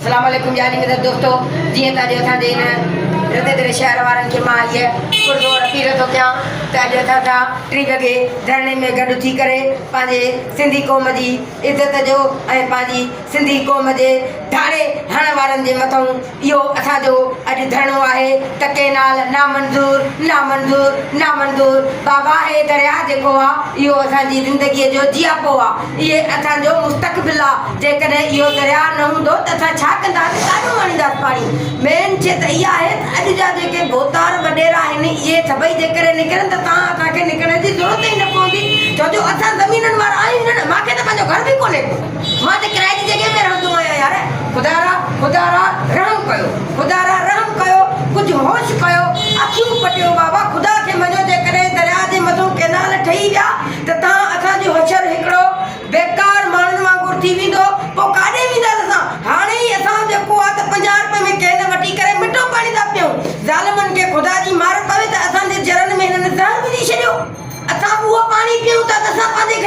अस्सलाम वालेकुम यानी मेरे दोस्तों जी ताजे असांजे इन रते शहर वारनि खे मां इहे पुरज़ोर अपील थो कयां त अॼु असां 3 वॻे धरणे में गॾु थी करे पंहिंजे सिंधी क़ौम जी इज़त जो ऐं पंहिंजी सिंधी क़ौम जे धाड़े हणण वारनि जे मथां इहो असांजो अॼु धरणो आहे त केनाल नामंज़ूर नामंज़ूर नामंज़ूर बाबा हे दरिया जेको आहे इहो असांजी ज़िंदगीअ जो जियापो आहे इहे असांजो मुस्तक़बिल आहे जेकॾहिं इहो दरिया न हूंदो त असां छा कंदासीं ॾाढो आणींदासीं पाणी मेन शइ त इहा आहे त अॼु जा जेके बोतार वॾेरा आहिनि इहे सभई जेकॾहिं निकिरनि त तव्हां असांखे निकिरण जी ज़रूरत ई न पवंदी छो जो असां ज़मीननि वारा आहियूं न मूंखे त पंहिंजो घर बि कोन्हे मां त किराए जी जॻह में रहंदो आहियां यार ख़ुदा रहम कयो ख़ुदा रहम कयो कुझु होश कयो अखियूं पटियो बाबा ख़ुदा खे मञो जेकॾहिं दरिया जे मथां केनाल ठही विया त तव्हां असांजो हशर हिकिड़ो बेकार माण्हुनि वांगुरु थी वेंदो पोइ काॾे वेंदासीं असां हाणे ई असां जेको आहे त 50 रुपए में केन वठी करे मिठो पाणी था पियूं ज़ालिमनि खे ख़ुदा जी मार पवे त असांजे जरनि में हिननि ज़हर विझी छॾियो असां उहो पाणी पियूं था त असां पंहिंजे